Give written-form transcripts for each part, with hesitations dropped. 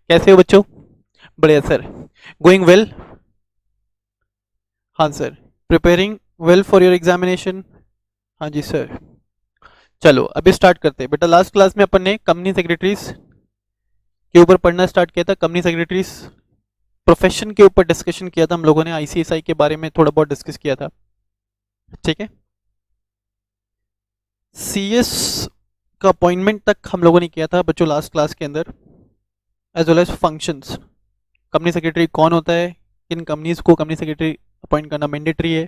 कैसे हो बच्चों? बढ़िया सर। Going well? हाँ sir. Preparing well for your examination? हाँ जी सर। चलो अभी स्टार्ट करते हैं बेटा। लास्ट क्लास में अपन ने कंपनी सेक्रेटरीज के ऊपर पढ़ना स्टार्ट किया था। कंपनी सेक्रेटरीज प्रोफेशन के ऊपर डिस्कशन किया था हम लोगों ने। आईसीएसआई के बारे में थोड़ा बहुत डिस्कस किया था, ठीक है। सीएस का अपॉइंटमेंट तक हम लोगों ने किया था बच्चों लास्ट क्लास के अंदर, as well as functions. Company secretary कौन होता है, किन कंपनीज को कंपनी सेक्रेटरी अपॉइंट करना मैंडेटरी है,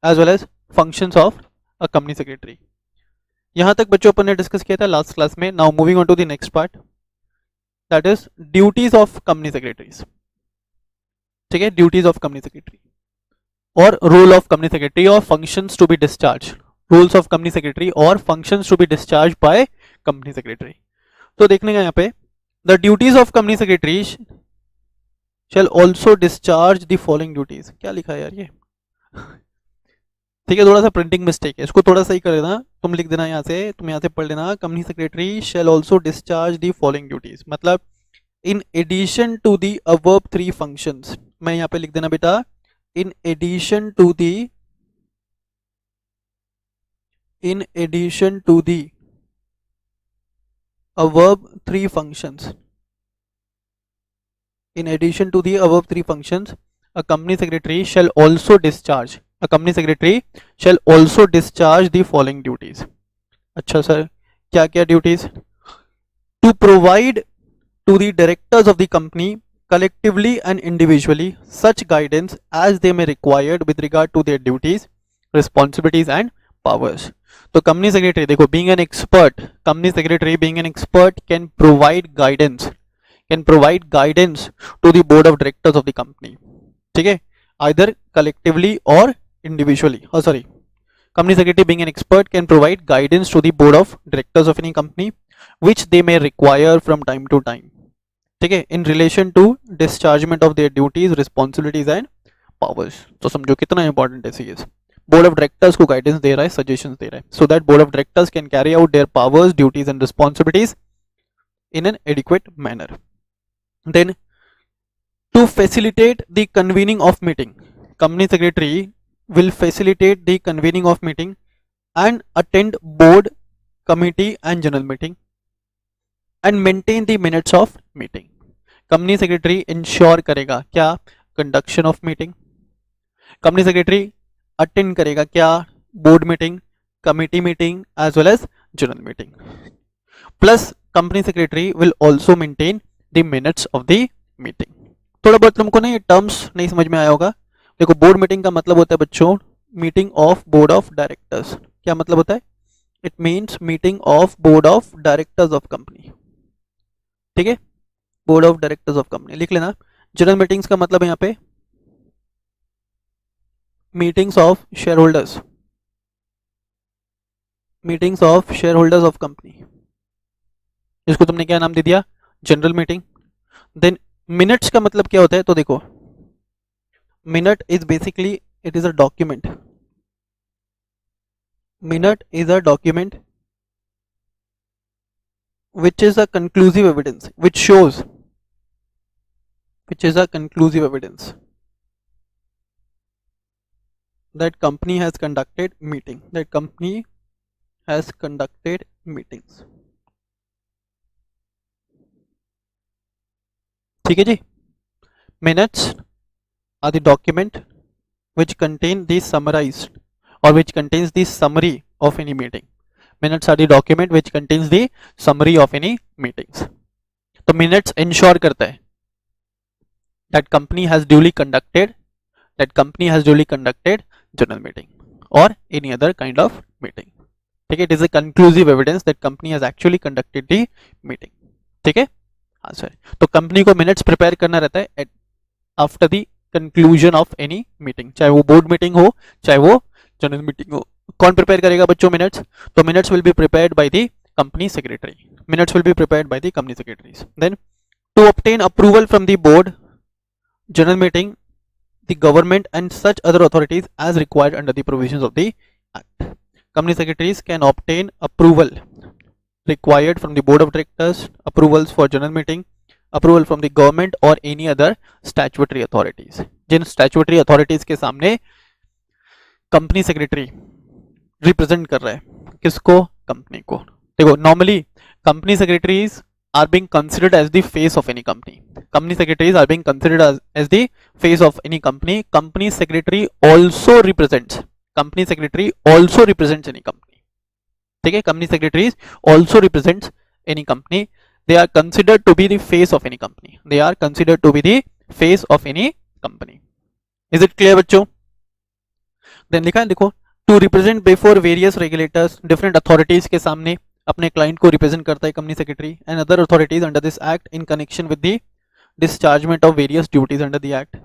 as well as functions of a company secretary. यहां तक बच्चों अपन ने डिस्कस किया था लास्ट क्लास में। Now moving on to the next part, that is duties of company secretaries. ठीक है, ड्यूटीज ऑफ कंपनी सेक्रेटरी और रोल ऑफ कंपनी सेक्रेटरी और functions to be discharge. Rules of company secretary और functions to be discharge by company secretary. तो देखने का यहाँ पे, the duties of company secretary shall also discharge the following duties. क्या लिखा है यार ये? ठीक है, थोड़ा सा प्रिंटिंग मिस्टेक है, इसको थोड़ा सही कर देना। तुम लिख देना यहाँ से, तुम यहाँ से पढ़ लेना, company secretary shall also discharge the following duties, मतलब in addition to the above 3 functions. मैं यहाँ पे लिख देना बेटा, in addition to the above 3 functions, in addition to the above 3 functions, a company secretary shall also discharge the following duties. अच्छा sir, क्या क्या duties? To provide to the directors of the company collectively and individually such guidance as they may required with regard to their duties, responsibilities and powers. तो company secretary देखो, being an expert, company secretary being an expert can provide guidance to the board of directors of the company. ठीक है, either collectively or individually. Oh sorry, company secretary being an expert can provide guidance to the board of directors of any company which they may require from time to time. ठीक है, in relation to dischargement of their duties, responsibilities and powers. तो समझो कितना important है CS. Board of directors को guidance दे रहा है, सजेशंस दे रहा है, so that board of directors can carry out their powers, duties and responsibilities in an adequate manner. Then to facilitate the convening of meeting, company secretary will facilitate the convening of meeting and attend board, committee and general meeting and maintain the minutes of meeting. Company secretary ensure करेगा क्या? Conduction of meeting. Company secretary attend करेगा क्या? Board meeting, committee meeting as well as general meeting. Plus company secretary will also maintain the minutes of the meeting. थोड़ा बहुत तुमको ना ये terms नहीं समझ में आया होगा। देखो, बोर्ड मीटिंग का मतलब होता है बच्चों meeting of board of directors. क्या मतलब होता है? It means meeting of board of directors of company. ठीक है, board of directors of company लिख लेना। जनरल मीटिंग्स का मतलब है यहाँ पे meetings of share holders of company. इसको तुमने क्या नाम दे दिया? General meeting. देन मिनट्स का मतलब क्या होता है? तो देखो, minute is basically, it is a document. Minute is a document which is a conclusive evidence, which is a conclusive evidence that company has conducted meetings. ठीक है जी। minutes are the document which contain the summarized or which contains the summary of any meeting. Minutes are the document which contains the summary of any meetings. तो minutes ensure करता है that company has duly conducted general meeting or any other kind of meeting. ठीक है, it is a conclusive evidence that company has actually conducted the meeting. ठीक है, हाँ sir. तो company को मिनट्स प्रिपेयर करना रहता है after the conclusion of any meeting, चाहे वो बोर्ड मीटिंग हो चाहे वो जनरल मीटिंग हो। कौन प्रिपेयर करेगा बच्चों मिनट्स? तो minutes will be prepared by the company secretary. Then to obtain approval from the board, general meeting, the government and such other authorities as required under the provisions of the act. Company secretaries can obtain approval required from the board of directors, approvals for general meeting, approval from the government और any other statutory authorities. जिन statutory authorities के सामने company secretary represent कर रहा है किसको, company को। देखो normally company secretaries are being considered as the face of any company. Company secretaries are being considered as the face of any company. Company secretary also represents any company. ठीक है, company secretaries also represents any company. They are considered to be the face of any company. They are considered to be the face of any company. Is it clear बच्चों? Then लिखा है देखो, to represent before various regulators, different authorities के सामने अपने client को represent करता है company secretary and other authorities under this act in connection with the dischargement of various duties under the act.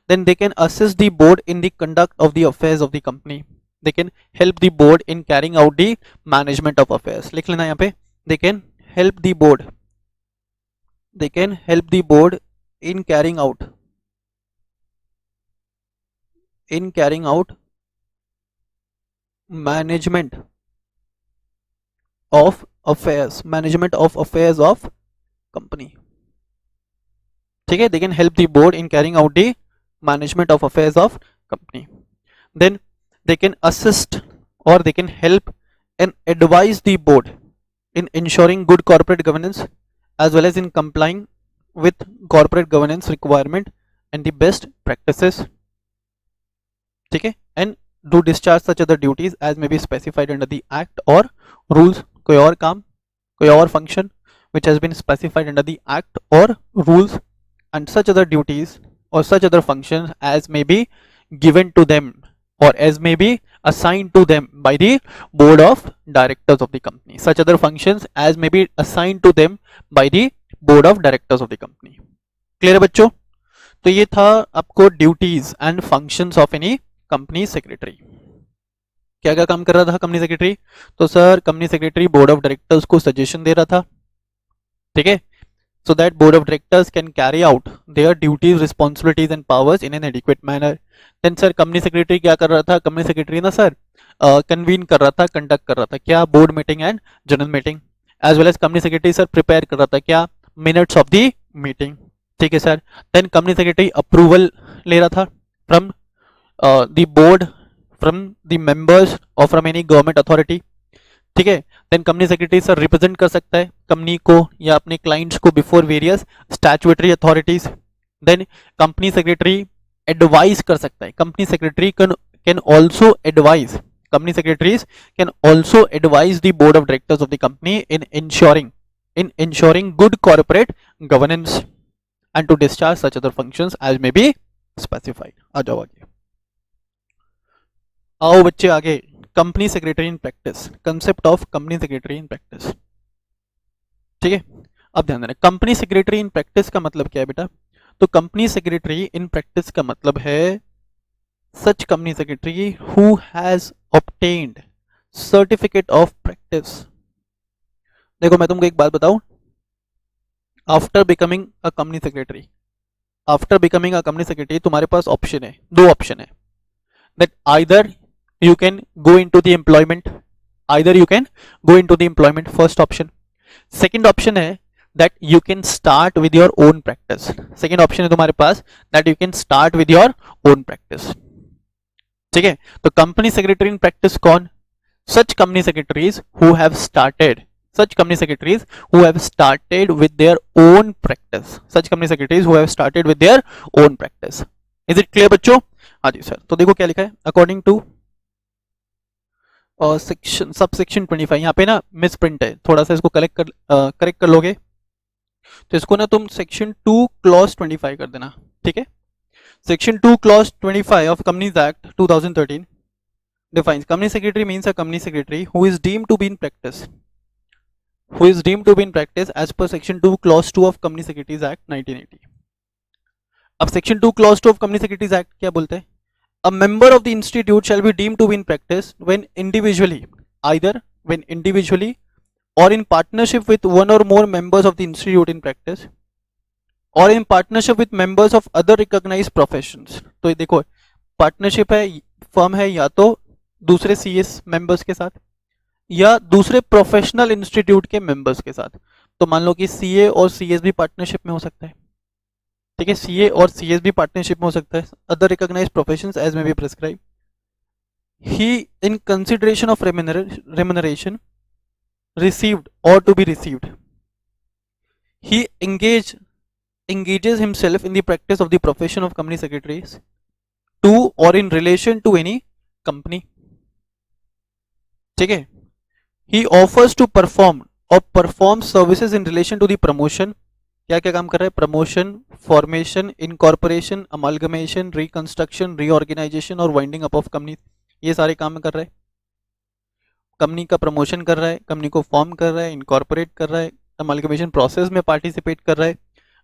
Then they can assist the board in the conduct of the affairs of the company. They can help the board in carrying out the management of affairs. लिख लेना यहाँ पे, they can help the board, they can help the board in carrying out management of affairs of company। ठीक है, they can help the board in carrying out the management of affairs of company। then they can assist or they can help and advise the board in ensuring good corporate governance as well as in complying with corporate governance requirement and the best practices। ठीक है, and do discharge such other duties as may be specified under the act or rules। कोई और काम, कोई और function which has been specified under the act or rules and such other duties or such other functions as may be given to them or as may be assigned to them by the board of directors of the company। such other functions as may be assigned to them by the board of directors of the company। Clear है बच्चों? तो ये था आपको duties and functions of any company secretary. क्या क्या काम कर रहा था कंपनी सेक्रेटरी? तो sir company secretary board of directors को सजेशन दे रहा था, ठीक है, so that board of directors can carry out their duties, responsibilities and powers in an adequate manner. Then sir company secretary क्या कर रहा था? कंपनी सेक्रेटरी ना सर कन्वीन कर रहा था, कंडक्ट कर रहा था क्या? Board meeting and general meeting. As well as company secretary sir prepare कर रहा था क्या? Minutes of the meeting. ठीक है sir. Then company secretary approval ले रहा था from the board, from the members or from any government authority। ठीक है, then company secretary sir represent कर सकता है कंपनी को या अपने क्लाइंट्स को before various statutory authorities. Then company secretary advise कर सकता है, company secretary can also advise, company secretaries can also advise the board of directors of the company in ensuring good corporate governance and to discharge such other functions as may be specified। आ जाओ आगे, आओ बच्चे आगे। Company secretary in practice, concept of company secretary in practice. ठीक है, अब ध्यान देना, कंपनी सेक्रेटरी इन प्रैक्टिस का मतलब क्या है बेटा? तो कंपनी सेक्रेटरी इन प्रैक्टिस का मतलब है such company secretary who has obtained certificate of practice. देखो मैं तुमको एक बात बताऊं, after becoming a company secretary तुम्हारे पास ऑप्शन है, दो ऑप्शन है, that either you can go into the employment, first option। second option है that you can start with your own practice, second option है तुम्हारे पास that you can start with your own practice। ठीक है, तो company secretary in practice कौन? such company secretaries who have started with their own practice, is it clear बच्चों? हाँ जी sir. तो देखो क्या लिखा है, अकॉर्डिंग टू सेक्शन सबसेक्शन 25, यहाँ पे ना मिस प्रिंट है, थोड़ा सा इसको करेक्ट कर लोगे तो इसको ना तुम सेक्शन 2 क्लॉज 25 कर देना। ठीक है, section 2 clause 25 of companies act 2013 defines company secretary means a company secretary who is deemed to be in practice as per section 2 clause 2 of company secretaries act 1980। अब section 2 clause 2 of company secretaries act क्या बोलते हैं? A member of the institute shall be deemed to be in practice when individually और in partnership with one और more members of the institute in practice और in partnership with members of other recognised professions. तो ये देखो partnership है, firm है या तो दूसरे सीएस मेंबर्स के साथ या दूसरे प्रोफेशनल इंस्टीट्यूट के मेंबर्स के साथ। तो मान लो कि सीए और सीएस भी पार्टनरशिप में हो सकता है, ठीक है, सीए और सीएस भी पार्टनरशिप में हो सकता है। अदर रिकॉग्नाइज्ड प्रोफेशंस एज में be prescribe. He in consideration of remuneration received or to be received, he engages himself in the practice of the profession of company secretaries to or in relation to any company, ठीक है। he offers to perform or perform services in relation to the promotion, क्या क्या काम कर रहा है, promotion, formation, incorporation, amalgamation, reconstruction, reorganisation और winding up of company, ये सारे काम कर रहा है। कंपनी का प्रमोशन कर रहा है, कंपनी को फॉर्म कर रहा है, इनकॉर्पोरेट कर रहा है, अमालगमेशन प्रोसेस में पार्टिसिपेट कर रहा है,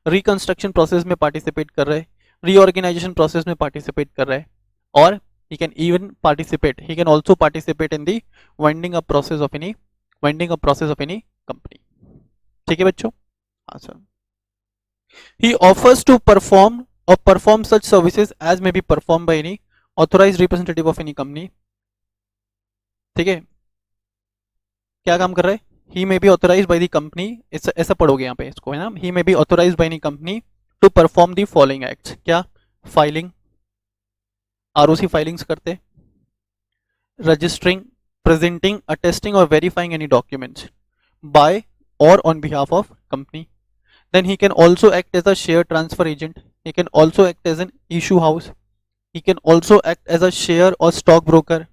रिकंस्ट्रक्शन प्रोसेस में पार्टिसिपेट कर रहा है, रीऑर्गेनाइजेशन प्रोसेस में पार्टिसिपेट कर रहा है, और he can even participate, he can also participate in the winding up process of any company, ठीक है बच्चों। हाँ sir. he offers to perform such services as may be performed by any authorized representative of any company, ठीक है। क्या काम कर रहा है, he may be authorized by the company, ऐसा पढ़ोगे यहाँ पे इसको, है ना, he may be authorized by any company to perform the following acts, क्या, फाइलिंग, आरओसी फाइलिंग्स करते, रजिस्टरिंग, प्रेजेंटिंग, अटेस्टिंग और वेरीफाइंग एनी डॉक्यूमेंट्स बाय और on behalf of company. Then he can also act as a share transfer agent, he can also act as an issue house, he can also act as a share or stock broker,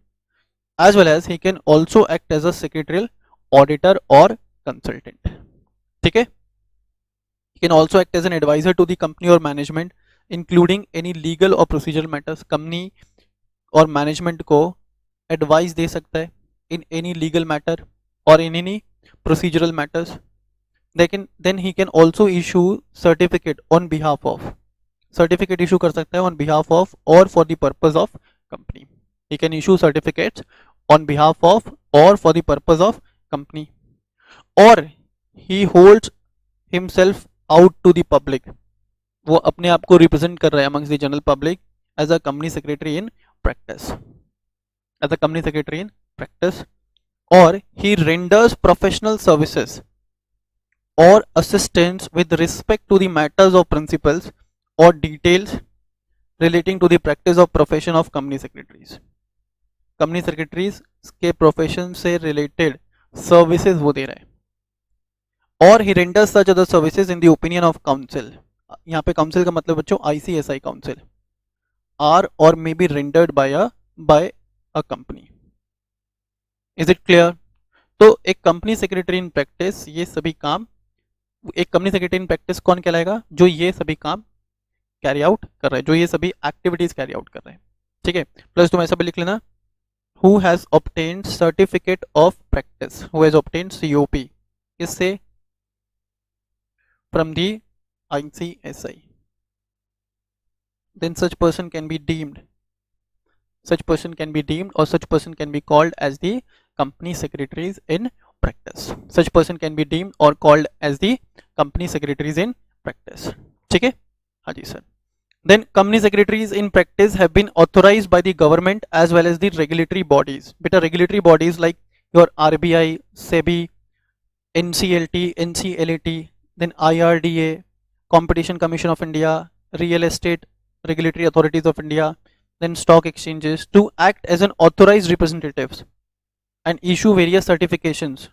as well as he can also act as a secretarial auditor or consultant, ठीक है। he can also act as an advisor to the company or management including any legal or procedural matters, company और management को advice दे सकता है in any legal matter और in any procedural matters. then he can also issue certificate on behalf of, certificate issue कर सकता है on behalf of or for the purpose of company, he can issue certificates on behalf of or for the purpose of company, or he holds himself out to the public, वो अपने आप को represent कर रहा है amongst the general public as a company secretary in practice, as a company secretary in practice, or he renders professional services or assistance with respect to the matters of principles or details relating to the practice of profession of company secretaries, company secretaries के profession से related services वो दे रहा है, or he renders such other services in the opinion of council, यहाँ पे council का मतलब बच्चों ICSI council, are or may be rendered by a company, is it clear। तो एक कंपनी सेक्रेटरी इन प्रैक्टिस ये सभी काम, एक कंपनी सेक्रेटरी इन प्रैक्टिस कौन कहलाएगा, जो ये सभी काम कैरी आउट कर रहा है, जो ये सभी एक्टिविटीज कैरी आउट कर रहे हैं, ठीक है। प्लस तुम ऐसा भी लिख लेना, who has obtained certificate of practice, who has obtained COP, किससे, from the ICSI, then such person can be deemed or such person can be called as the company secretaries in practice, such person can be deemed or called as the company secretaries in practice, ठीक है। हाँ जी sir. then company secretaries in practice have been authorized by the government as well as the regulatory bodies, बेटा regulatory bodies like your RBI, SEBI, NCLT, NCLAT, then IRDA, Competition Commission of India, Real Estate Regulatory Authorities of India, then stock exchanges, to act as an authorized representatives and issue various certifications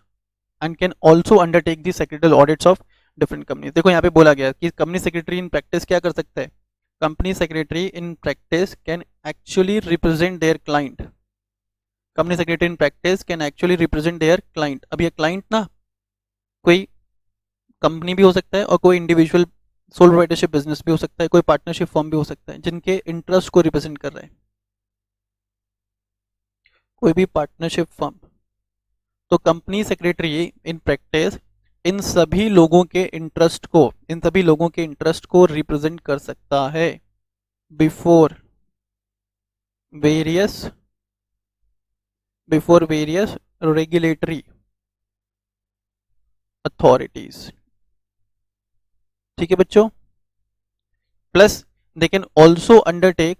and can also undertake the secretarial audits of different companies। देखो यहाँ पे बोला गया कि company secretary in practice क्या कर सकता है, company secretary in practice can actually represent there client, company secretary in practice can actually represent there client. अब ये क्लाइंट ना कोई कंपनी भी हो सकता है और कोई इंडिविजुअल सोल प्रोप्राइटरशिप बिजनेस भी हो सकता है, कोई पार्टनरशिप फॉर्म भी हो सकता है, जिनके इंटरेस्ट को रिप्रेजेंट कर रहा है कोई भी पार्टनरशिप फर्म। तो company secretary in practice in सभी लोगों के इंटरेस्ट को रिप्रेजेंट कर सकता है बिफोर वेरियस रेगुलेटरी अथॉरिटीज, ठीक है बच्चों। Plus they can also undertake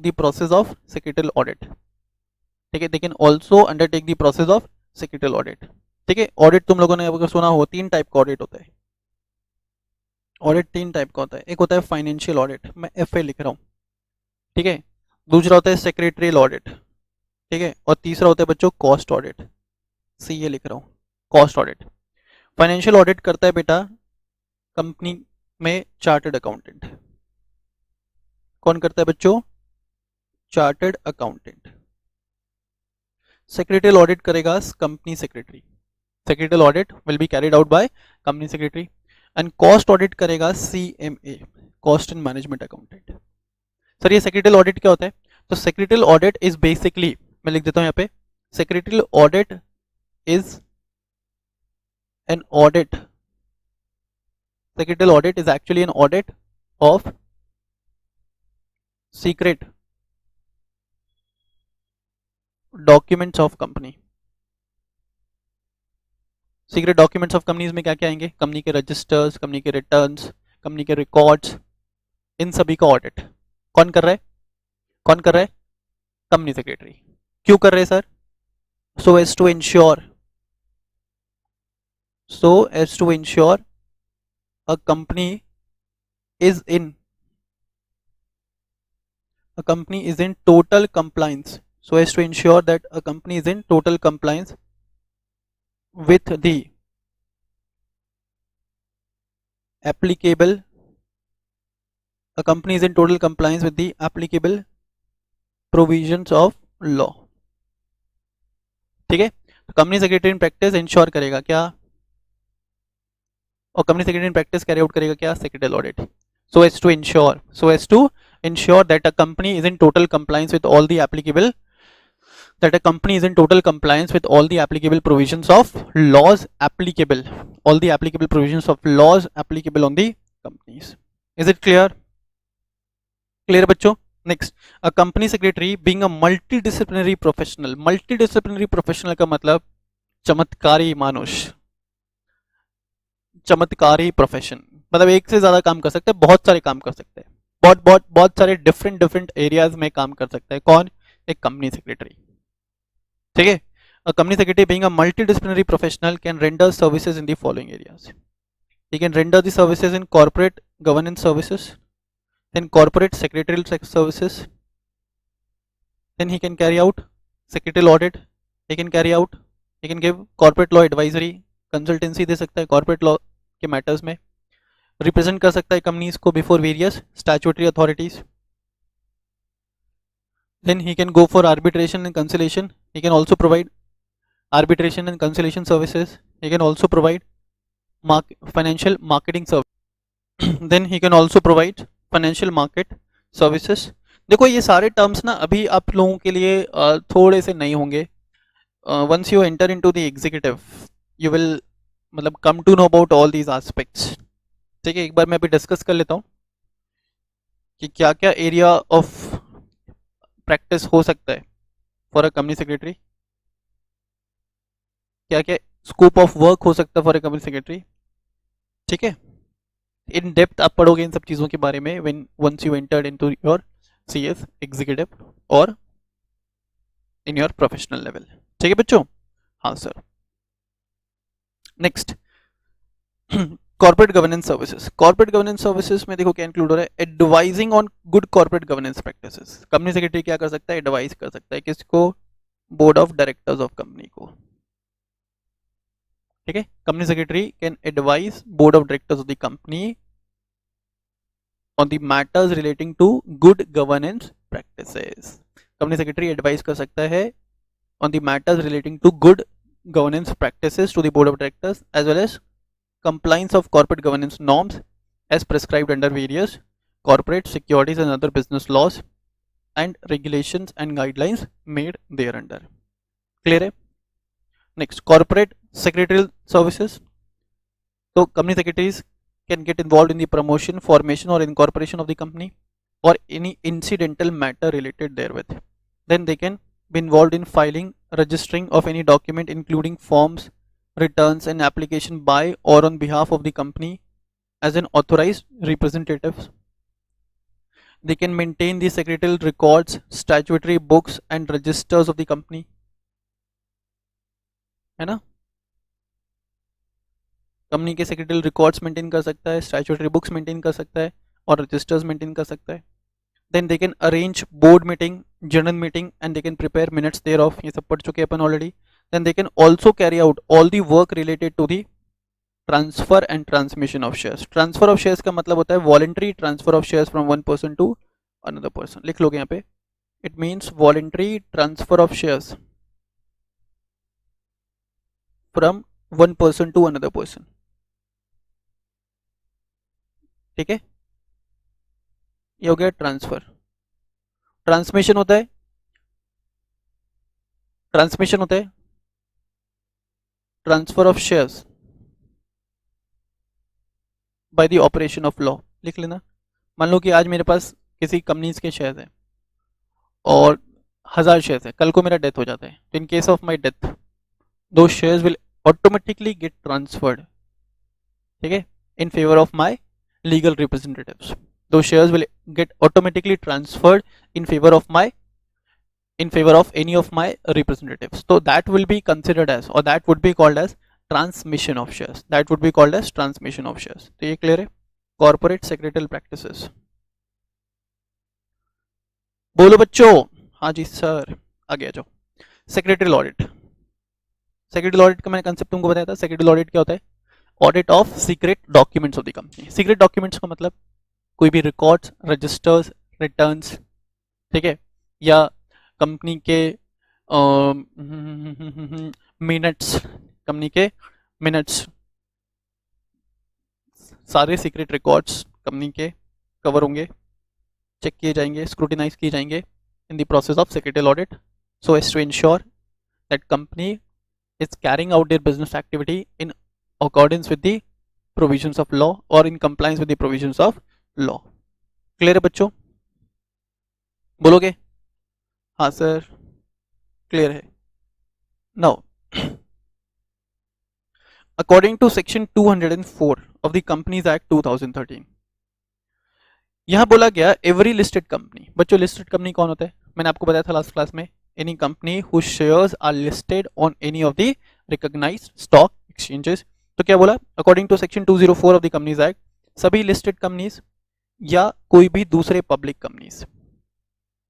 the process of secretarial audit, ठीक है, दे can also undertake the process of secretarial audit, ठीक है। ऑडिट तुम लोगों ने अगर सुना हो, 3 टाइप का ऑडिट होता है। ऑडिट 3 टाइप का होता है। एक होता है फाइनेंशियल ऑडिट, मैं FA लिख रहा हूँ, ठीक है। दूसरा होता है सेक्रेटरियल ऑडिट, ठीक है। और तीसरा होता है बच्चों कॉस्ट ऑडिट, CA लिख रहा हूँ, कॉस्ट ऑडिट। फाइनेंशियल ऑडिट करता है बेटा कंपनी में चार्टर्ड अकाउंटेंट। कौन करता है बच्चों? Chartered accountant. सेक्रेटरियल ऑडिट करेगा company secretary. Secretarial audit will be carried out by company secretary. And cost audit करेगा CMA, cost and management accountant. Sir ये सेक्रेटरियल ऑडिट क्या होता है? तो सेक्रेटरियल ऑडिट इज बेसिकली, मैं लिख देता हूं यहाँ पे, secretarial audit is an audit, secretarial audit is actually an audit of secret documents of company। Secret documents of companies में क्या क्या आएंगे? कंपनी के रजिस्टर्स, कंपनी के रिटर्न्स, कंपनी के रिकॉर्ड्स, इन सभी का ऑडिट कौन कर रहा है? कौन कर रहा है? Company secretary. क्यों कर रहे हैं sir? So as to ensure, so as to ensure a company is in total compliance, so as to ensure that a company is in total compliance with the applicable, a company is in total compliance with the applicable provisions of law। ठीक है। तो company secretary in practice ensure करेगा क्या? और company secretary in practice carry out करेगा क्या? Secretarial audit. so as to ensure that a company is in total compliance with all the applicable, that a company is in total compliance with all the applicable provisions of laws applicable, all the applicable provisions of laws applicable on the companies। is it clear? clear बच्चों? next, a company secretary being a multidisciplinary professional, multidisciplinary professional का मतलब चमत्कारी मानुष, चमत्कारी profession, मतलब एक से ज्यादा काम कर सकते हैं, बहुत सारे काम कर सकते हैं, बहुत सारे डिफरेंट एरियाज में काम कर सकता है। कौन? एक कंपनी सेक्रेटरी। ठीक है। A company secretary being a multidisciplinary professional can render services in the following areas. He can render the services in corporate governance services, then corporate secretarial services, then he can carry out secretarial audit, he can give corporate law advisory, consultancy दे सकता है corporate law के matters में, represent कर सकता है companies को before various statutory authorities, then he can go for arbitration and conciliation, he can also provide arbitration and conciliation services, he can also provide financial marketing service then he can also provide financial market services। देखो ये सारे terms ना अभी आप लोगों के लिए थोड़े से नहीं होंगे। Once you enter into the executive you will मतलब come to know about all these aspects. ठीक है। एक बार मैं अभी डिस्कस कर लेता हूँ कि क्या क्या एरिया ऑफ प्रैक्टिस हो सकता है फॉर अ कंपनी सेक्रेटरी, क्या क्या स्कोप ऑफ वर्क हो सकता है फॉर ए कंपनी सेक्रेटरी। ठीक है। इन डेप्थ आप पढ़ोगे इन सब चीज़ों के बारे में when once you entered into your CS executive और इन योर प्रोफेशनल लेवल। ठीक है बच्चों? हाँ sir. Next, corporate governance services. Corporate governance services में देखो क्या इंक्लूड हो रहा है? Advising on good corporate governance practices. Company secretary क्या कर सकता है? एडवाइस कर सकता है किसको? Board of directors of company को। ठीक है। Company secretary can advise board of directors of the company on the matters relating to good governance practices। Company secretary advice कर सकता है on the matters relating to good governance practices to the board of directors as well as compliance of corporate governance norms as prescribed under various corporate securities and other business laws and regulations and guidelines made thereunder। clear है? next, corporate secretarial services। तो company secretaries can get involved in the promotion, formation or incorporation of the company or any incidental matter related therewith। Then they can be involved in filing, registering of any document including forms, returns and application by or on behalf of the company as an authorized representative। They can maintain the secretarial records, statutory books and registers of the company, है ना? Company के secretary records maintain कर सकता है, statutory books maintain कर सकता है और रजिस्टर्स मेंटेन कर सकता है. Then they can arrange board meeting, general meeting and they can prepare minutes thereof. ये सब पढ़ चुके हैं अपन already. Then they can also carry out all the work related to the transfer and transmission of shares. Transfer of shares का मतलब होता है voluntary transfer of shares from one person to another person. लिख लोगे यहाँ पे, it means voluntary transfer of shares from one person to another person. ठीक है, ये हो गया ट्रांसफर. ट्रांसमिशन होता है, ट्रांसमिशन होता है transfer of shares by the operation of law. लिख लेना. मान लो कि आज मेरे पास किसी कंपनीज के शेयर्स हैं और 1000 शेयर्स है, कल को मेरा डेथ हो जाता है, तो in case of my death दो shares will automatically get transferred. ठीक है, in favour of my legal representatives. दो shares will get automatically transferred in favour of any of my representatives. So that will be considered as, or that would be called as transmission of shares. That would be called as transmission of shares. तो ये clear है. Corporate secretarial practices. बोलो बच्चों. हाँ जी sir, आगे आ जाओ. Secretarial audit. Secretarial audit का मैंने कंसेप्ट तुमको बताया था. सेक्रेटरियल ऑडिट क्या होता है? Audit of secret documents of the company. Secret documents का मतलब कोई भी रिकॉर्ड्स, रजिस्टर्स, रिटर्न्स, ठीक है, या कंपनी के मिनट्स, कंपनी के मिनट्स, सारे सीक्रेट रिकॉर्ड्स कंपनी के कवर होंगे, चेक किए जाएंगे, स्क्रूटिनाइज किए जाएंगे in the process of secretarial audit, so as to ensure that company is carrying out their business activity in accordance with the provisions of law और in compliance with the provisions of law. Clear है बच्चों? बोलोगे? हाँ sir clear है. Now according to section 204 of the companies act 2013, यहां बोला गया every listed company. बच्चों लिस्टेड कंपनी कौन होता है? मैंने आपको बताया था लास्ट क्लास में, any company whose shares are listed on any of the recognised stock exchanges. तो क्या बोला? According to section 204 of the companies act, सभी लिस्टेड कंपनीज या कोई भी दूसरे पब्लिक कंपनीज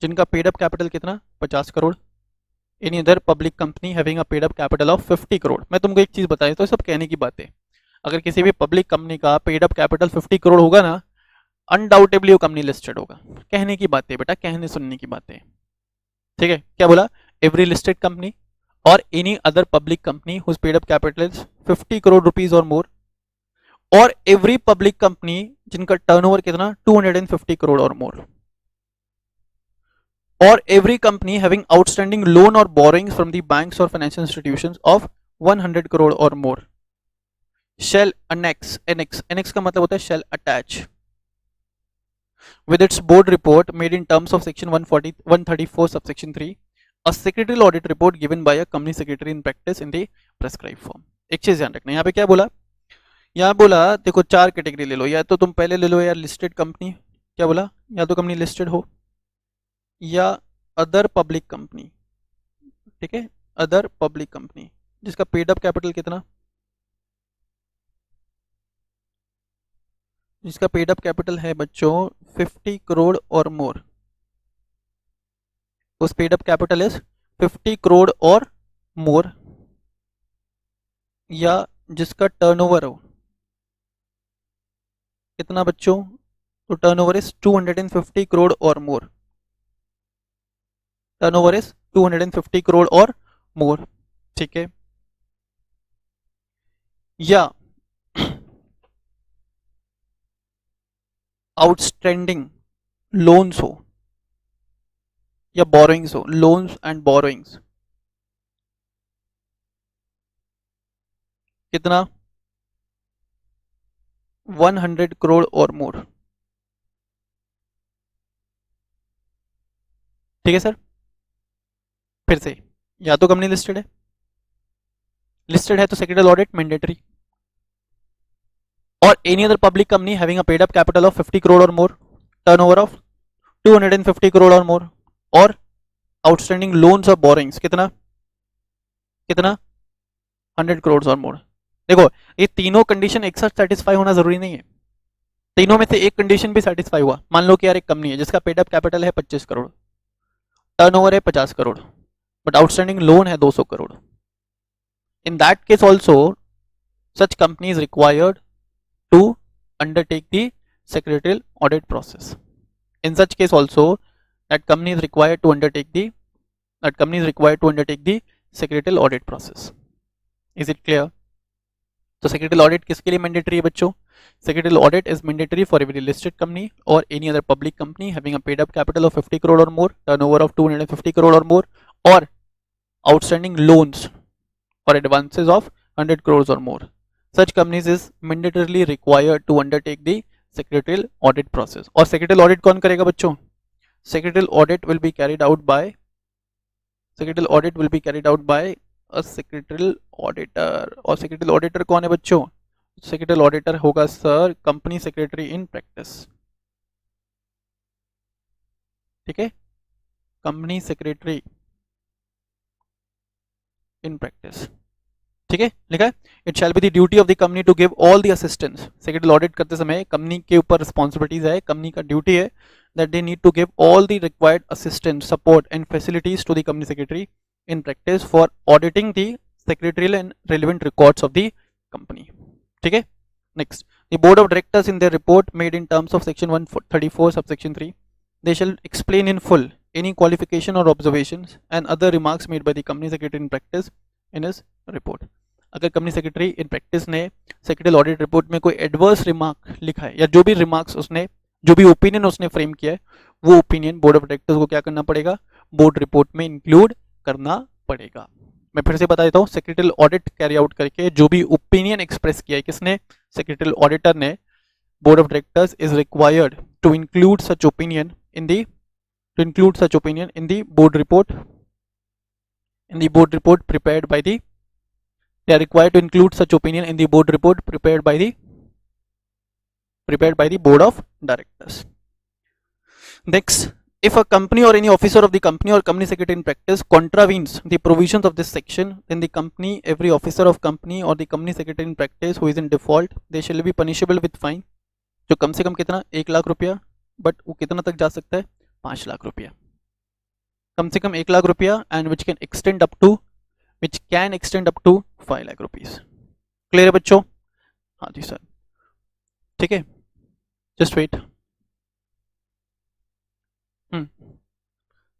जिनका पेड अप कैपिटल कितना 50 crore, any other public company having a paid up capital of 50 crore. मैं तुमको एक चीज बताई, तो सब कहने की बात है. अगर किसी भी पब्लिक कंपनी का पेड अप कैपिटल 50 करोड़ होगा ना, अनडाउटेबली वो कंपनी लिस्टेड होगा. कहने की बात है बेटा, कहने सुनने की बात है. ठीक है, क्या बोला? एवरी लिस्टेड कंपनी और any other public company whose paid up capital is 50 crore rupees और मोर, और एवरी पब्लिक कंपनी जिनका टर्नओवर कितना 250 करोड़ और मोर, और every company having outstanding loan or borrowings from the banks or financial institutions of 100 crore or more shall annex का मतलब होता है shall attach with its board report made in terms of section 134 subsection 3 a secretarial audit report given by a company secretary in practice in the prescribed form. एक चीज ध्यान रखना, यहाँ पे क्या बोला? यहाँ बोला देखो 4 कैटेगरी ले लो, या तो तुम पहले ले लो यार लिस्टेड कंपनी. क्या बोला? या तो कंपनी लिस्टेड हो या अदर पब्लिक कंपनी. ठीक है, अदर पब्लिक कंपनी जिसका पेड अप कैपिटल कितना, जिसका पेड अप कैपिटल है बच्चों 50 करोड़ और मोर, उस paid up capital is 50 crore और मोर, या जिसका टर्नओवर हो कितना बच्चों, तो टर्नओवर इज 250 करोड़ और मोर. टर्नओवर इज 250 करोड़ और मोर. ठीक है, या आउटस्टैंडिंग लोन्स हो या बोरोइंग्स हो, लोन्स एंड बोरोइंग्स कितना 100 करोड़ और मोर. ठीक है सर, फिर से या तो कंपनी लिस्टेड है, लिस्टेड है तो सेक्रेटरियल ऑडिट मैंडेटरी, और any other public company having a paid up capital of 50 crore और मोर, टर्नओवर ऑफ 250 करोड़ और मोर, और आउटस्टैंडिंग लोन्स और बोरिंग्स कितना 100 करोड़ और मोर. देखो ये तीनों कंडीशन एक साथ सेटिस्फाई होना जरूरी नहीं है, तीनों में से एक कंडीशन भी सेटिस्फाई हुआ, मान लो कि यार एक कंपनी है जिसका पेड अप कैपिटल है 25 करोड़, टर्नओवर है 50 करोड़, बट आउटस्टैंडिंग लोन है 200 crore. In that case also such company is required to undertake the secretarial audit process. In such case also that company is required to undertake the secretarial audit process. Is it clear? तो secretarial audit किसके लिए mandatory है बच्चों? Secretarial audit is mandatory for every listed company or any other public company having a paid up capital of 50 crore or more, turnover of 250 crore or more, or outstanding loans or advances of 100 crores or more. Such companies is mandatorily required to undertake the secretarial audit process. और secretarial audit कौन करेगा बच्चों? Secretarial audit will be carried out by a secretarial auditor. और secretarial auditor कौन है बच्चों? Secretarial auditor होगा sir company secretary in practice, ठीक है, company secretary in practice, ठीक है, लिखा है it shall be the duty of the company to give all the assistance. Secretary audit करते समय कंपनी के ऊपर रिस्पॉन्सिबिलिटीज है, कंपनी का ड्यूटी है that they need to give all the required assistance, support and facilities to the company secretary in practice for auditing the secretarial and relevant records of the company, ठीक है। Next, the board of directors in their report made in terms of section 134 subsection 3 they shall explain in full any qualification or observations and other remarks made by the company secretary in practice in his report. अगर company secretary in practice ने secretary audit report में कोई adverse remark लिखा है या जो भी remarks उसने, जो भी ओपिनियन उसने फ्रेम किया है, वो ओपिनियन बोर्ड ऑफ डायरेक्टर्स को क्या करना पड़ेगा? बोर्ड रिपोर्ट में इंक्लूड करना पड़ेगा। मैं फिर से बता देता हूँ, सेक्रेटरी ऑडिट कैरी आउट करके जो भी ओपिनियन एक्सप्रेस किया है किसने? सेक्रेटरी ऑडिटर ने, board of directors is required to include such opinion in the board report prepared by the they are required to include such opinion in the board report prepared by the board of directors. Next, if a company or any officer of the company or company secretary in practice contravenes the provisions of this section, then the company, every officer of company or the company secretary in practice who is in default, they shall be punishable with fine, जो कम से कम कितना? 1 लाख रुपया, but वो कितना तक जा सकता है? 5 लाख रुपया, कम से कम 1 लाख रुपया, and which can extend up to 5 lakh rupees. Clear है बच्चों? हाँ जी सर, ठीक है, जस्ट वेट।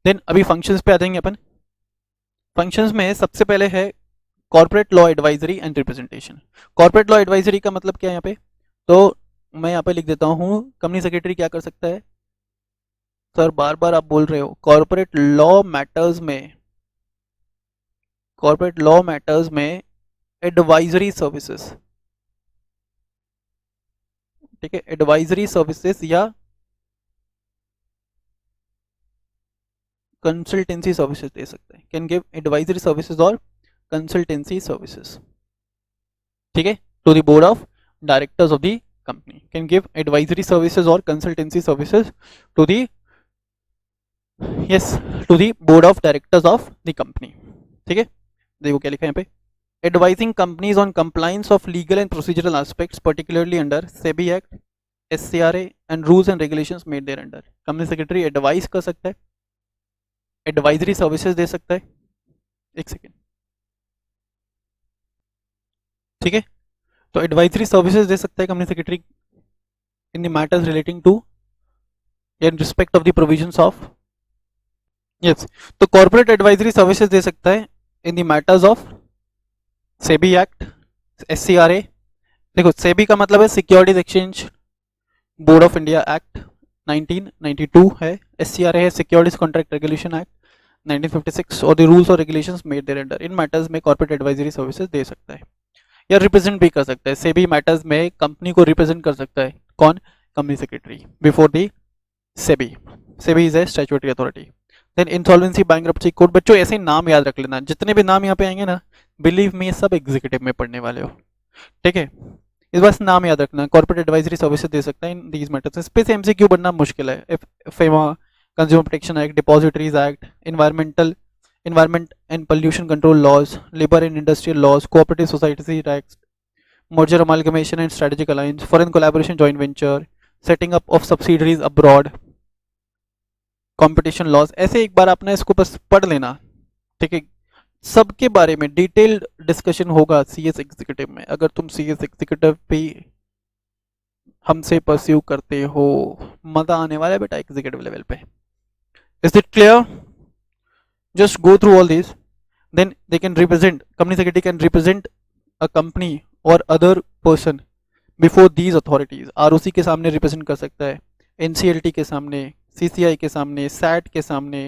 देन अभी फंक्शंस पे आ जाएंगे अपन। फंक्शंस में सबसे पहले है corporate law advisory and representation. Corporate law advisory का मतलब क्या है यहाँ पे? तो मैं यहाँ पे लिख देता हूँ, कंपनी सेक्रेटरी क्या कर सकता है? सर बार बार आप बोल रहे हो, कॉर्पोरेट लॉ मैटर्स में एडवाइजरी सर्विसेज, ठीक है, एडवाइजरी सर्विसेज या कंसल्टेंसी सर्विसेज दे सकते हैं, कैन गिव एडवाइजरी सर्विसेज और कंसल्टेंसी सर्विसेज, ठीक है, to the board of directors of the company, can give advisory services और consultancy services to the board of directors of the company, ठीक है। देखो क्या लिखा है यहाँ पे, advising companies on compliance of legal and procedural aspects particularly under SEBI act, SCRA and rules and regulations made there under. Company secretary advice कर सकता है, एडवाइजरी सर्विसेज दे सकता है, एक सेकेंड, ठीक है, तो एडवाइजरी सर्विसेज दे सकता है company secretary in the matters relating to in respect of the provisions of, yes, तो कॉर्पोरेट एडवाइजरी सर्विसेज दे सकता है in the matters of SEBI act, SCRA, देखो सेबी का मतलब है securities exchange board of India act 1992 है, SCRA है सिक्योरिटीज कॉन्ट्रैक्ट रेगुलेशन एक्ट 1956 और द रूल्स और regulations made there under. In matters में कॉर्पोरेट एडवाइजरी सर्विसेज दे सकता है या रिप्रेजेंट भी कर सकता है। सेबी मैटर्स में कंपनी को रिप्रेजेंट कर सकता है कौन? Company secretary before the SEBI is a statutory authority. Then insolvency, bankruptcy code, बच्चों ऐसे ही नाम याद रख लेना, जितने भी नाम यहाँ पे आएंगे ना, बिलीव मी सब एग्जीक्यूटिव में पढ़ने वाले हो, ठीक है, इस बार नाम याद रखना। कॉर्पोरेट एडवाइजरी सर्विसेज दे सकता है इन दीज मैटर्स। इस पे से एमसीक्यू बनना मुश्किल है। FEMA, consumer protection act, depositories act, environment and pollution control laws, labour and industrial laws, cooperative society act, merger amalgamation and strategic alliance, foreign collaboration, joint venture, setting up of subsidiaries abroad, competition laws. ऐसे एक बार आपने इसको बस पढ़ लेना, ठीक है। सबके बारे में डिटेल्ड डिस्कशन होगा सीएस एग्जीक्यूटिव में। अगर तुम सीएस एग्जीक्यूटिव भी हमसे परस्यू करते हो, मजा आने वाला है बेटा एग्जीक्यूटिव लेवल पे। Is it clear? Just go through all this, then they can represent, company secretary can represent a company or other person before these authorities। ROC के सामने रिप्रेजेंट कर सकता है, NCLT के सामने, CCI के सामने, SAT के सामने,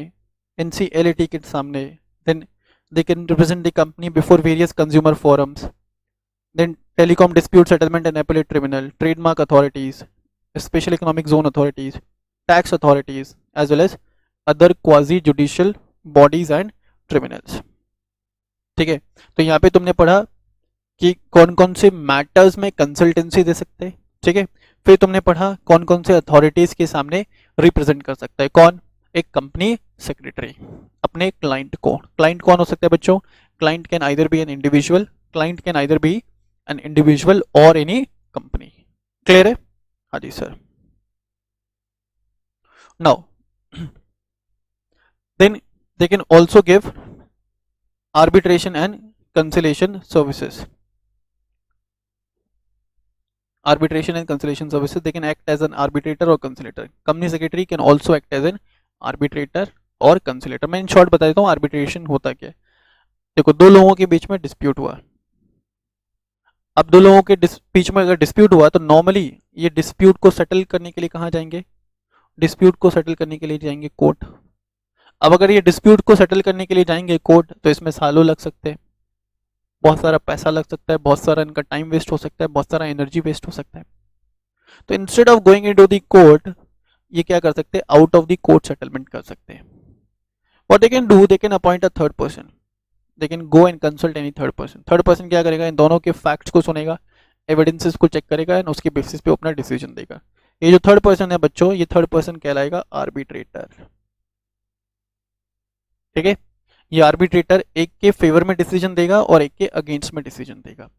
NCLAT के सामने। then they can represent the company before various consumer forums, then telecom dispute settlement and appellate tribunal, trademark authorities, special economic zone authorities, tax authorities, as well as other quasi judicial bodies and tribunals। ठीक है, तो यहाँ पे तुमने पढ़ा कि कौन कौन से मैटर्स में कंसल्टेंसी दे सकते हैं, ठीक है। फिर तुमने पढ़ा कौन कौन से अथॉरिटीज के सामने रिप्रेजेंट कर सकता है कौन, एक कंपनी सेक्रेटरी अपने क्लाइंट को। क्लाइंट कौन हो सकता है बच्चों? Client can either be an individual, client can either be an individual और एनी कंपनी। क्लियर है? हाँ जी sir. Now then they can also give arbitration and conciliation services, arbitration and conciliation services, they can act as an arbitrator or conciliator। company secretary can also act as an arbitrator और conciliator। मैं in short बता देता हूँ arbitration होता क्या है। देखो, दो लोगों के बीच में डिस्प्यूट हुआ, अब दो लोगों के बीच में अगर डिस्प्यूट हुआ तो नॉर्मली ये डिस्प्यूट को सेटल करने के लिए कहाँ जाएंगे? डिस्प्यूट को सेटल करने के लिए जाएंगे कोर्ट। अब अगर ये डिस्प्यूट को सेटल करने के लिए जाएंगे कोर्ट तो इसमें सालों लग सकते हैं, बहुत सारा पैसा लग सकता है, बहुत सारा इनका टाइम वेस्ट हो सकता है, बहुत सारा एनर्जी वेस्ट हो सकता है। तो instead of going into the court, ये क्या कर सकते हैं? Out of the court settlement कर सकते हैं। What they can do, they can appoint a third person, they can go and consult any third person. Third person क्या करेगा? इन दोनों के फैक्ट्स को सुनेगा, एविडेंसेस को चेक करेगा एंड उसके बेसिस पे अपना डिसीजन देगा। ये जो थर्ड पर्सन है बच्चों, ये थर्ड पर्सन कहलाएगा आर्बिट्रेटर। ठीक है, ये आर्बिट्रेटर एक के फेवर में डिसीजन देगा और एक के अगेंस्ट में डिसीजन देगा।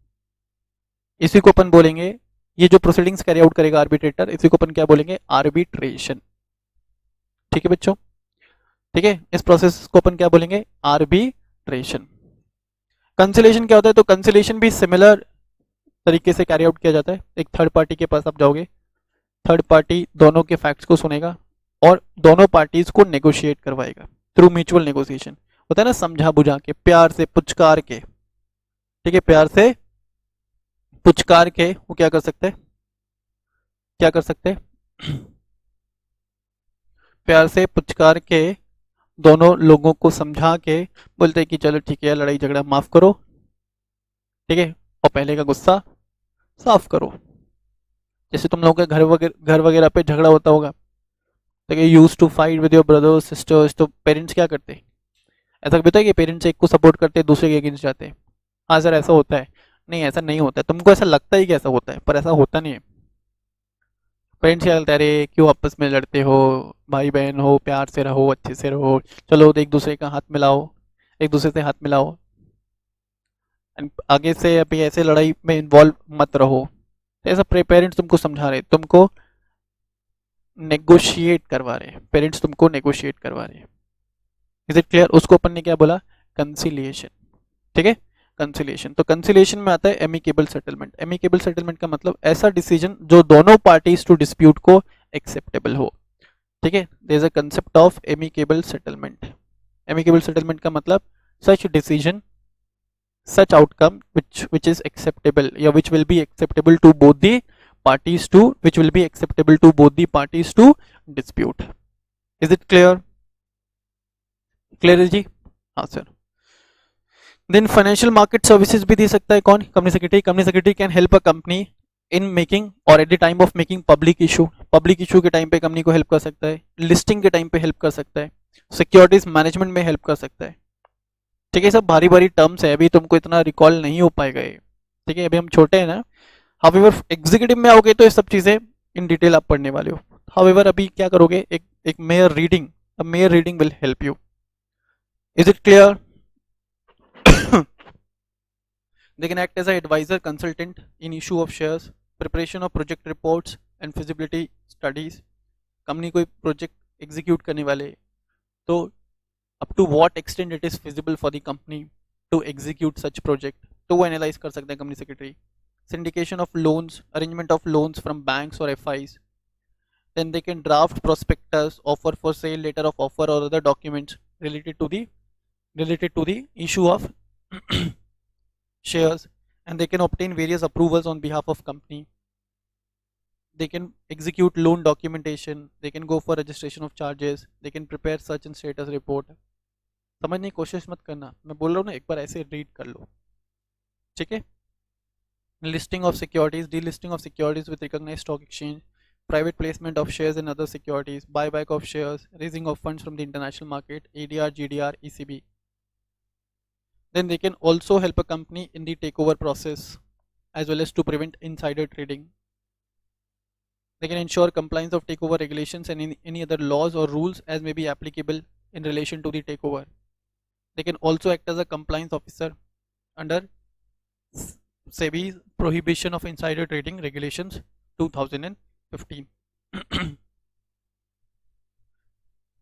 इसी को अपन बोलेंगे, ये जो प्रोसीडिंग्स कैरी आउट करेगा आर्बिट्रेटर, इसी को अपन क्या बोलेंगे? आर्बिट्रेशन। ठीक है बच्चों, ठीक है, इस प्रोसेस को अपन क्या बोलेंगे? आर्बिट्रेशन। कंसिलेशन क्या होता है? तो कंसिलेशन भी सिमिलर तरीके से कैरी आउट किया जाता है। एक थर्ड पार्टी के पास आप जाओगे, थर्ड पार्टी दोनों के फैक्ट्स को सुनेगा और दोनों पार्टीज को नेगोशिएट करवाएगा थ्रू म्यूचुअल नेगोशिएशन। होता है ना, समझा बुझा के, प्यार से, पुचकार के। ठीक है, प्यार से पुचकार के वो क्या कर सकते हैं? क्या कर सकते हैं? प्यार से पुचकार के दोनों लोगों को समझा के बोलते हैं कि चलो ठीक है, लड़ाई झगड़ा माफ करो, ठीक है, और पहले का गुस्सा साफ करो। जैसे तुम लोगों के घर वगैरह पे झगड़ा होता होगा, तो use to fight with your brothers sisters, तो पेरेंट्स क्या करते हैं? ऐसा कभी होता है कि पेरेंट्स एक को सपोर्ट करते हैं, दूसरे के अगेंस्ट जाते हैं? हाँ सर ऐसा होता है। नहीं, ऐसा नहीं होता है। तुमको ऐसा लगता है कि ऐसा होता है, पर ऐसा होता नहीं है। पेरेंट्स क्या लगता है? अरे क्यों आपस में लड़ते हो, भाई बहन हो, प्यार से रहो, अच्छे से रहो, चलो एक दूसरे का हाथ मिलाओ, एक दूसरे से हाथ मिलाओ, आगे से अभी ऐसे लड़ाई में इन्वॉल्व मत रहो। तो ऐसा पेरेंट्स तुमको समझा रहे, तुमको नेगोशिएट करवा रहे हैं, पेरेंट्स तुमको नेगोशिएट करवा रहे हैं। Is it clear? उसको अपन ने क्या बोला? कंसिलिएशन। ठीक है, कंसिलिएशन। तो कंसिलिएशन में आता है एमिकेबल सेटलमेंट। एमिकेबल सेटलमेंट का मतलब ऐसा डिसीजन जो दोनों पार्टीज टू डिस्प्यूट को एक्सेप्टेबल हो। ठीक है, there is a concept of amicable settlement. Amicable settlement का मतलब such decision, such outcome which is acceptable, yeah, which will be acceptable to both the parties to, which will be acceptable to both the parties to dispute। is it clear? clear है जी? हाँ sir. then financial market services भी दे सकता है कौन? Company secretary. Company secretary can help a company in making और at the time of making public issue. Public issue के टाइम पे कंपनी को हेल्प कर सकता है, लिस्टिंग के टाइम पे हेल्प कर सकता है, सिक्योरिटीज मैनेजमेंट में हेल्प कर सकता है। ठीक है, सब भारी भारी टर्म्स है, अभी तुमको इतना रिकॉल नहीं हो पाएगा ये। ठीक है, अभी हम छोटे हैं ना। हाउएवर एग्जीक्यूटिव में आओगे तो ये सब चीजें इन डिटेल आप पढ़ने वाले हो। हाउएवर अभी क्या करोगे? एक mayor reading, a mayor reading will help you. Is it clear? They can act as an advisor consultant in issue of shares, preparation of project reports and feasibility studies. Company कोई project execute करने वाले तो up to what extent it is feasible for the company to execute such project, तो वो analyse कर सकते हैं company secretary. Syndication of loans, arrangement of loans from banks or FIs. Then they can draft prospectus, offer for sale, letter of offer or other documents related to the issue of shares, and they can obtain various approvals on behalf of company. They can execute loan documentation, they can go for registration of charges, they can prepare such and status report. समझने की कोशिश मत करना, मैं बोल रहा हूँ ना, एक बार ऐसे रीड कर लो, ठीक है. Listing of securities, delisting of securities with recognized stock exchange, private placement of shares in other securities, buyback of shares, raising of funds from the international market, ADR, GDR, ECB. Then they can also help a company in the takeover process as well as to prevent insider trading. They can ensure compliance of takeover regulations and any other laws or rules as may be applicable in relation to the takeover. They can also act as a compliance officer under SEBI Prohibition of Insider Trading Regulations 2015.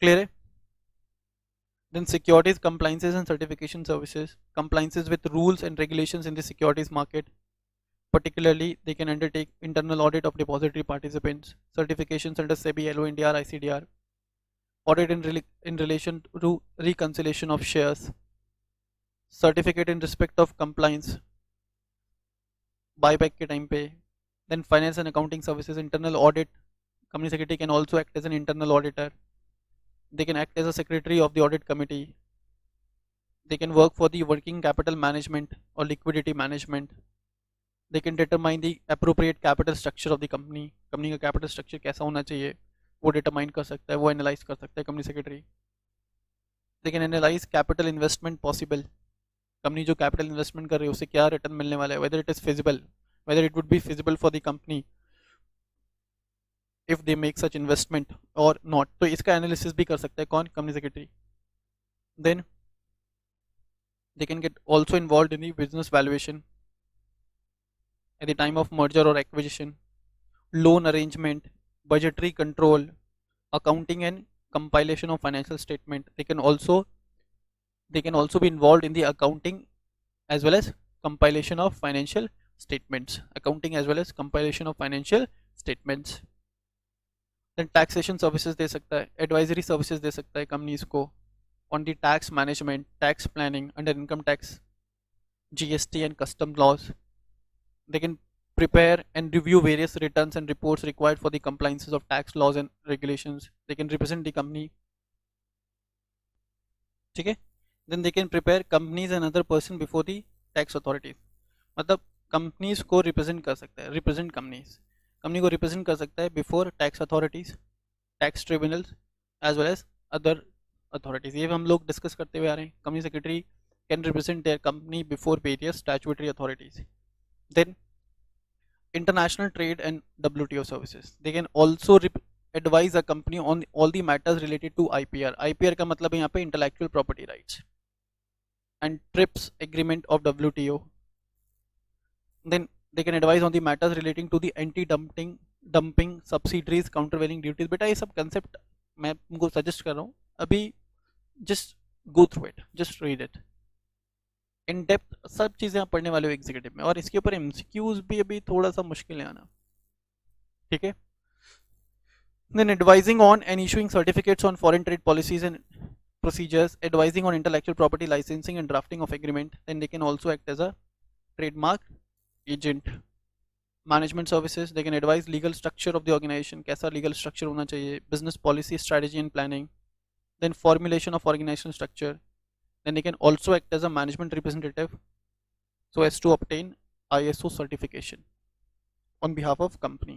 Clear है? Then securities compliances and certification services, compliances with rules and regulations in the securities market. Particularly, they can undertake internal audit of depository participants, certifications under SEBI, LO, NDR, ICDR, audit in relation to reconciliation of shares, certificate in respect of compliance, buyback के time पे. Then finance and accounting services, internal audit. Company secretary can also act as an internal auditor. They can act as a secretary of the audit committee. They can work for the working capital management or liquidity management. They can determine the appropriate capital structure of the company. Company का capital structure कैसा होना चाहिए वो determine कर सकता है, वो analyse कर सकता है company secretary. They can analyse capital investment possible. Company जो कैपिटल इन्वेस्टमेंट कर रही है उससे क्या रिटर्न मिलने वाला है, whether it is feasible, whether it would be feasible for the company if they make such investment और नॉट. तो इसका एनालिसिस भी कर सकता है कौन, company secretary. Then they can get also involve in the business valuation at the time of merger or acquisition, loan arrangement, budgetary control, accounting and compilation of financial statement. They can also be involved in the accounting as well as compilation of financial statements. Accounting as well as compilation of financial statements. Then taxation services दे सकता है, advisory services दे सकता है companies को on the tax management, tax planning under income tax, GST and custom laws. They can prepare and review various returns and reports required for the compliances of tax laws and regulations. They can represent the company. ठीक है. Then they can prepare companies and other person before the tax authorities. मतलब companies को represent कर सकता है, represent companies. Company को represent कर सकता है before tax authorities, tax tribunals as well as other authorities. ये हम लोग डिस्कस करते हुए आ रहे हैं. Company secretary can represent their company before various statutory authorities. Then international trade and WTO services. They can also advise a company on all the matters related to IPR. IPR का मतलब है यहाँ पे intellectual property rights and TRIPS agreement of WTO. Then they can advise on the matters relating to the dumping subsidies, countervailing duties. बेटा ये सब concept मैं तुमको suggest कर रहा हूँ अभी, just go through it, just read it. In depth सब चीजें आप पढ़ने वाले हो एग्जीक्यूटिव में, और इसके ऊपर एमसीक्यूज भी अभी थोड़ा सा मुश्किल है आना, ठीक है. Then advising on and issuing certificates on foreign trade policies and procedures, advising on intellectual property licensing and drafting of agreement. Then they can also act as a trademark agent. Management services, they can advise legal structure of the organization, कैसा legal structure होना चाहिए, business policy, strategy and planning. Then formulation of organizational structure. Then they can also act as a management representative so as to obtain ISO certification on behalf of company.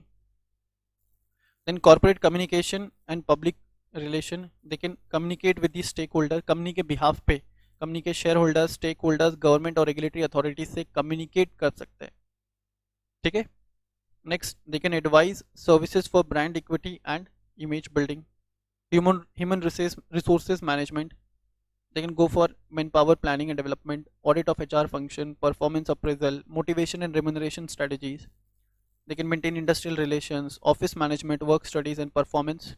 Then corporate communication and public relation, they can communicate with the stakeholder. company के behalf पे company के shareholders, stakeholders, government और regulatory authorities से communicate कर सकते हैं, ठीक है. Next, they can advise services for brand equity and image building, human resources management, They can go for manpower planning and development, audit of HR function, performance appraisal, motivation and remuneration strategies. They can maintain industrial relations, office management, work studies and performance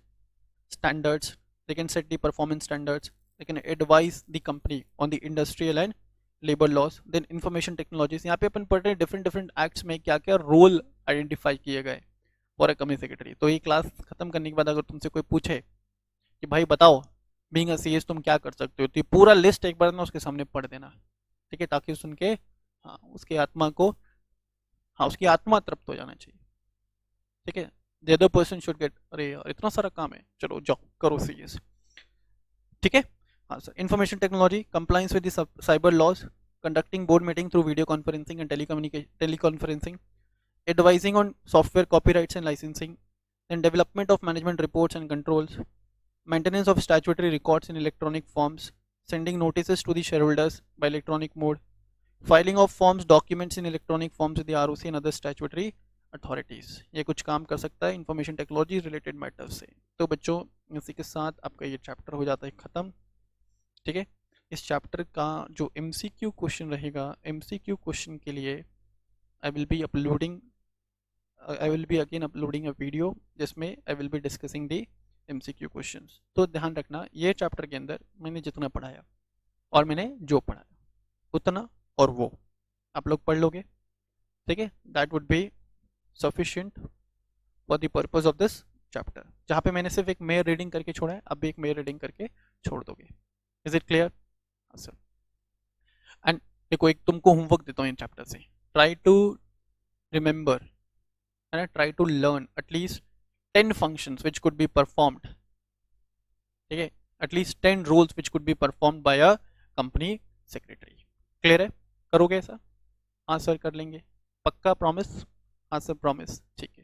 standards. They can set the performance standards. They can advise the company on the industrial and labour laws. Then information technologies. यहाँ पे अपन पढ़ रहे हैं different different acts में क्या क्या role identify किए गए फॉर अ कंपनी सेक्रेटरी. तो ये क्लास खत्म करने के बाद अगर तुमसे कोई पूछे कि भाई बताओ बीइंग अ सीएस तुम क्या कर सकते हो, तो ये पूरा लिस्ट एक बार ना उसके सामने पढ़ देना, ठीक है, ताकि सुन के हाँ उसकी आत्मा को, हाँ उसकी आत्मा तृप्त हो जाना चाहिए, ठीक है. The other person should get, अरे यार इतना सारा काम है, चलो जाओ करो सीएस, ठीक है. हाँ sir. Information technology, compliance with the cyber laws, conducting board meeting through video conferencing and teleconferencing, advising on software copyrights and licensing, then development of management reports and controls, maintenance of statutory records in electronic forms, sending notices to the shareholders by electronic mode, filing of forms documents in electronic forms with the ROC and other statutory authorities. ये कुछ काम कर सकता है information technology related matters से. तो बच्चों इसी के साथ आपका ये चैप्टर हो जाता है खत्म, ठीक है. इस चैप्टर का जो MCQ क्वेश्चन रहेगा, MCQ क्वेश्चन के लिए I will be again uploading a video जिसमें I will be discussing the MCQ questions. तो ध्यान रखना ये चैप्टर के अंदर मैंने जितना पढ़ाया और मैंने जो पढ़ाया उतना और वो आप लोग पढ़ लोगे, ठीक है. That would be sufficient for the purpose of this chapter. जहाँ पे मैंने सिर्फ एक मेयर रीडिंग करके छोड़ा है, अब भी एक मेयर रीडिंग करके छोड़ दोगे. Is it clear? हाँ सर. एंड देखो एक तुमको होमवर्क देता हूँ इन चैप्टर से. Try to remember and try to learn at least 10 functions which could be performed, ठीक है, at least 10 roles which could be performed by a company secretary. Clear है? करोगे ऐसा? हाँ सर कर लेंगे, पक्का प्रॉमिस? हाँ सर प्रॉमिस, ठीक.